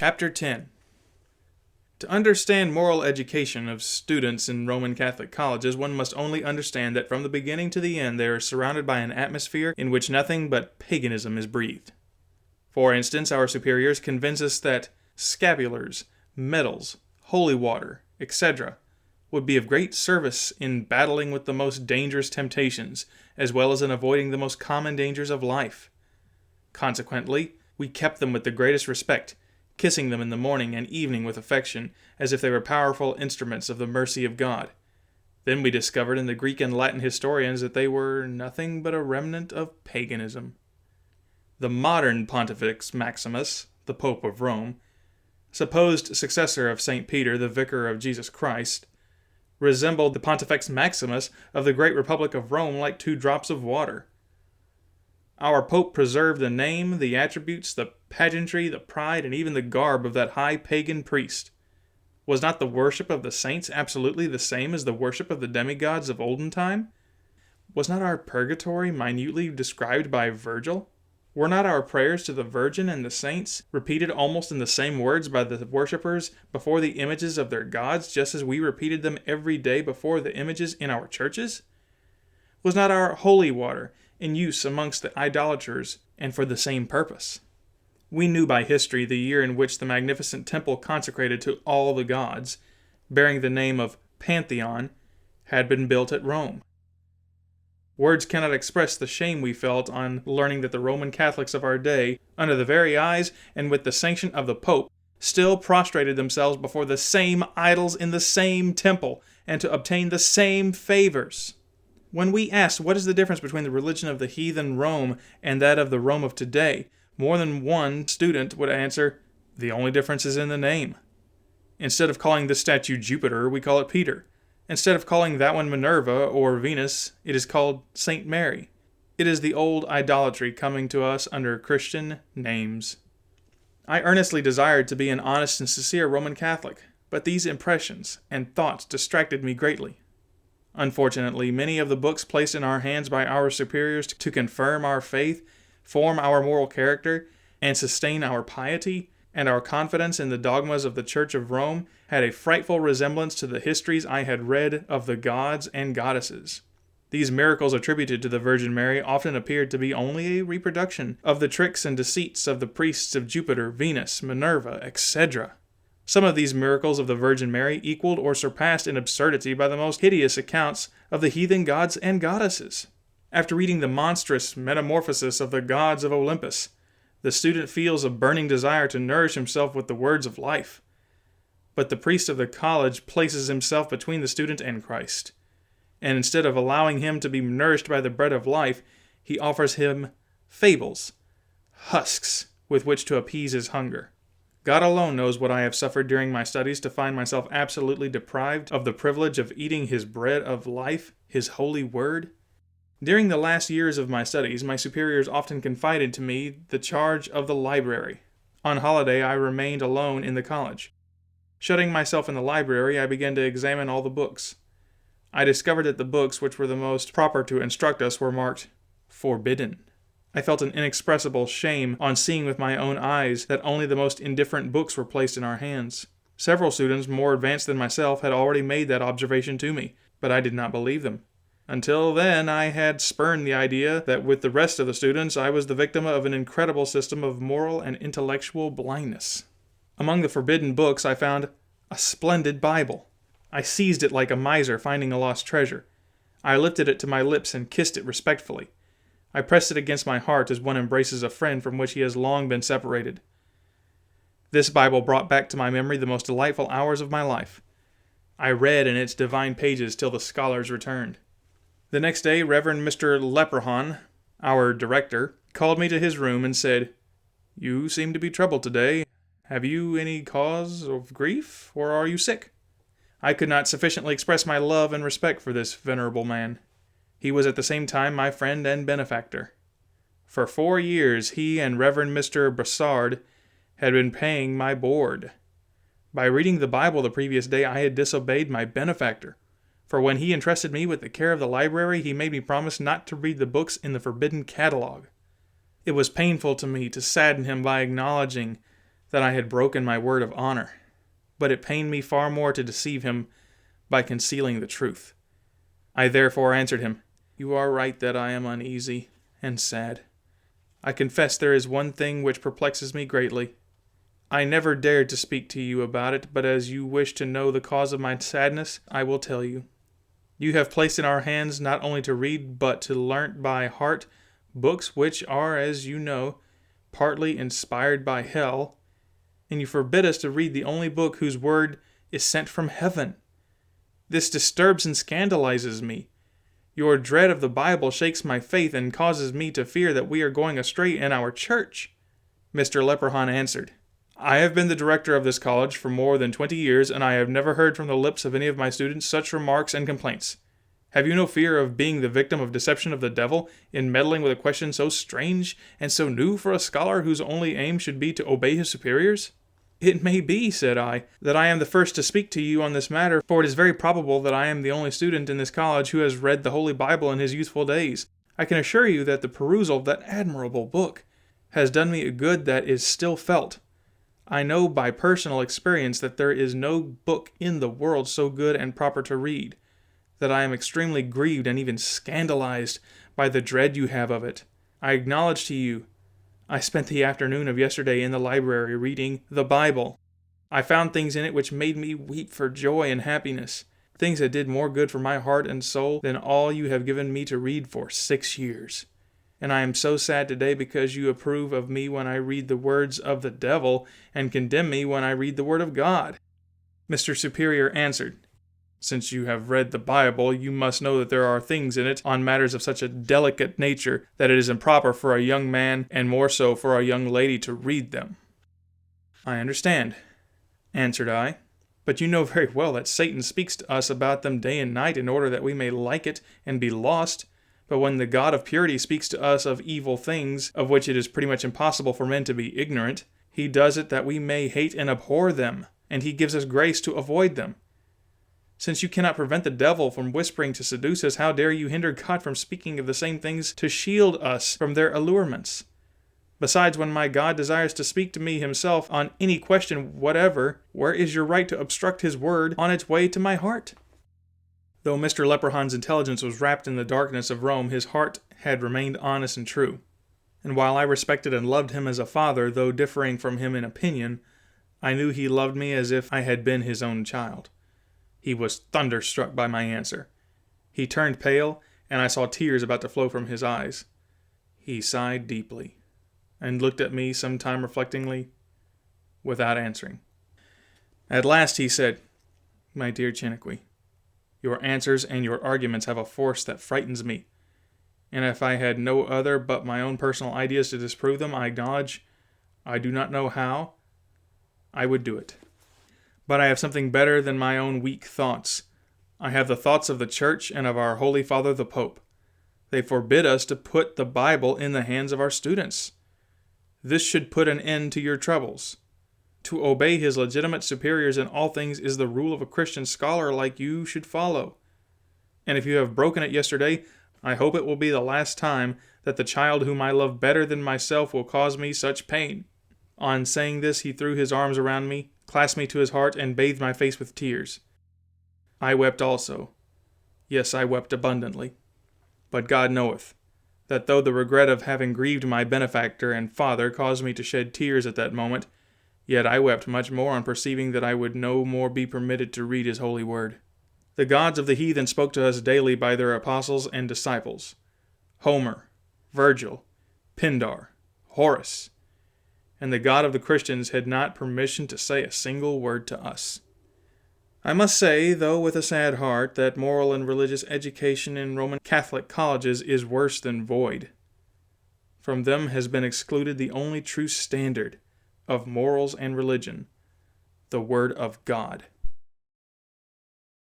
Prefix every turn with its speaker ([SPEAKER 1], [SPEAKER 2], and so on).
[SPEAKER 1] Chapter 10. To understand moral education of students in Roman Catholic colleges, one must only understand that from the beginning to the end they are surrounded by an atmosphere in which nothing but paganism is breathed. For instance, our superiors convince us that scapulars, medals, holy water, etc., would be of great service in battling with the most dangerous temptations, as well as in avoiding the most common dangers of life. Consequently, we kept them with the greatest respect, kissing them in the morning and evening with affection, as if they were powerful instruments of the mercy of God. Then we discovered in the Greek and Latin historians that they were nothing but a remnant of paganism. The modern Pontifex Maximus, the Pope of Rome, supposed successor of St. Peter, the Vicar of Jesus Christ, resembled the Pontifex Maximus of the great Republic of Rome like 2 drops of water. Our Pope preserved the name, the attributes, the pageantry, the pride, and even the garb of that high pagan priest. Was not the worship of the saints absolutely the same as the worship of the demigods of olden time? Was not our purgatory minutely described by Virgil? Were not our prayers to the Virgin and the saints repeated almost in the same words by the worshippers before the images of their gods, just as we repeated them every day before the images in our churches? Was not our holy water in use amongst the idolaters, and for the same purpose? We knew by history the year in which the magnificent temple consecrated to all the gods, bearing the name of Pantheon, had been built at Rome. Words cannot express the shame we felt on learning that the Roman Catholics of our day, under the very eyes and with the sanction of the Pope, still prostrated themselves before the same idols in the same temple, and to obtain the same favors. When we asked what is the difference between the religion of the heathen Rome and that of the Rome of today, more than one student would answer, "The only difference is in the name. Instead of calling this statue Jupiter, we call it Peter. Instead of calling that one Minerva or Venus, it is called Saint Mary. It is the old idolatry coming to us under Christian names." I earnestly desired to be an honest and sincere Roman Catholic, but these impressions and thoughts distracted me greatly. Unfortunately, many of the books placed in our hands by our superiors to confirm our faith, form our moral character, and sustain our piety and our confidence in the dogmas of the Church of Rome had a frightful resemblance to the histories I had read of the gods and goddesses. These miracles attributed to the Virgin Mary often appeared to be only a reproduction of the tricks and deceits of the priests of Jupiter, Venus, Minerva, etc. Some of these miracles of the Virgin Mary equaled or surpassed in absurdity by the most hideous accounts of the heathen gods and goddesses. After reading the monstrous metamorphosis of the gods of Olympus, the student feels a burning desire to nourish himself with the words of life. But the priest of the college places himself between the student and Christ, and instead of allowing him to be nourished by the bread of life, he offers him fables, husks, with which to appease his hunger. God alone knows what I have suffered during my studies to find myself absolutely deprived of the privilege of eating his bread of life, his holy word. During the last years of my studies, my superiors often confided to me the charge of the library. On holiday, I remained alone in the college. Shutting myself in the library, I began to examine all the books. I discovered that the books which were the most proper to instruct us were marked forbidden. I felt an inexpressible shame on seeing with my own eyes that only the most indifferent books were placed in our hands. Several students more advanced than myself had already made that observation to me, but I did not believe them. Until then, I had spurned the idea that with the rest of the students, I was the victim of an incredible system of moral and intellectual blindness. Among the forbidden books, I found a splendid Bible. I seized it like a miser finding a lost treasure. I lifted it to my lips and kissed it respectfully. I pressed it against my heart as one embraces a friend from which he has long been separated. This Bible brought back to my memory the most delightful hours of my life. I read in its divine pages till the scholars returned. The next day, Reverend Mr. Leprechaun, our director, called me to his room and said, "You seem to be troubled today. Have you any cause of grief, or are you sick?" I could not sufficiently express my love and respect for this venerable man. He was at the same time my friend and benefactor. For 4 years he and Reverend Mr. Brassard had been paying my board. By reading the Bible the previous day, I had disobeyed my benefactor. For when he entrusted me with the care of the library, he made me promise not to read the books in the forbidden catalog. It was painful to me to sadden him by acknowledging that I had broken my word of honor, but it pained me far more to deceive him by concealing the truth. I therefore answered him, "You are right that I am uneasy and sad. I confess there is one thing which perplexes me greatly. I never dared to speak to you about it, but as you wish to know the cause of my sadness, I will tell you. You have placed in our hands not only to read, but to learn by heart books which are, as you know, partly inspired by hell, and you forbid us to read the only book whose word is sent from heaven. This disturbs and scandalizes me. Your dread of the Bible shakes my faith and causes me to fear that we are going astray in our church." Mr. Leprechaun answered, "I have been the director of this college for more than 20 years, and I have never heard from the lips of any of my students such remarks and complaints. Have you no fear of being the victim of deception of the devil in meddling with a question so strange and so new for a scholar whose only aim should be to obey his superiors?" "It may be," said I, "that I am the first to speak to you on this matter, for it is very probable that I am the only student in this college who has read the Holy Bible in his youthful days. I can assure you that the perusal of that admirable book has done me a good that is still felt. I know by personal experience that there is no book in the world so good and proper to read, that I am extremely grieved and even scandalized by the dread you have of it. I acknowledge to you, I spent the afternoon of yesterday in the library reading the Bible. I found things in it which made me weep for joy and happiness, things that did more good for my heart and soul than all you have given me to read for 6 years. And I am so sad today because you approve of me when I read the words of the devil and condemn me when I read the word of God." Mr. Superior answered, "Since you have read the Bible, you must know that there are things in it on matters of such a delicate nature that it is improper for a young man, and more so for a young lady, to read them." "I understand," answered I, "but you know very well that Satan speaks to us about them day and night in order that we may like it and be lost. But when the God of purity speaks to us of evil things, of which it is pretty much impossible for men to be ignorant, he does it that we may hate and abhor them, and he gives us grace to avoid them. Since you cannot prevent the devil from whispering to seduce us, how dare you hinder God from speaking of the same things to shield us from their allurements? Besides, when my God desires to speak to me himself on any question whatever, where is your right to obstruct his word on its way to my heart?" Though Mr. Leprechaun's intelligence was wrapped in the darkness of Rome, his heart had remained honest and true. And while I respected and loved him as a father, though differing from him in opinion, I knew he loved me as if I had been his own child. He was thunderstruck by my answer. He turned pale, and I saw tears about to flow from his eyes. He sighed deeply, and looked at me some time reflectingly, without answering. At last he said, "My dear Chiniquy, your answers and your arguments have a force that frightens me, and if I had no other but my own personal ideas to disprove them, I acknowledge, I do not know how, I would do it. But I have something better than my own weak thoughts. I have the thoughts of the Church and of our Holy Father the Pope. They forbid us to put the Bible in the hands of our students. This should put an end to your troubles. To obey his legitimate superiors in all things is the rule of a Christian scholar like you should follow. And if you have broken it yesterday, I hope it will be the last time that the child whom I love better than myself will cause me such pain." On saying this, he threw his arms around me, clasped me to his heart, and bathed my face with tears. I wept also. Yes, I wept abundantly. But God knoweth, that though the regret of having grieved my benefactor and father caused me to shed tears at that moment, yet I wept much more on perceiving that I would no more be permitted to read his holy word. The gods of the heathen spoke to us daily by their apostles and disciples. Homer, Virgil, Pindar, Horace, and the God of the Christians had not permission to say a single word to us. I must say, though with a sad heart, that moral and religious education in Roman Catholic colleges is worse than void. From them has been excluded the only true standard of morals and religion, the Word of God.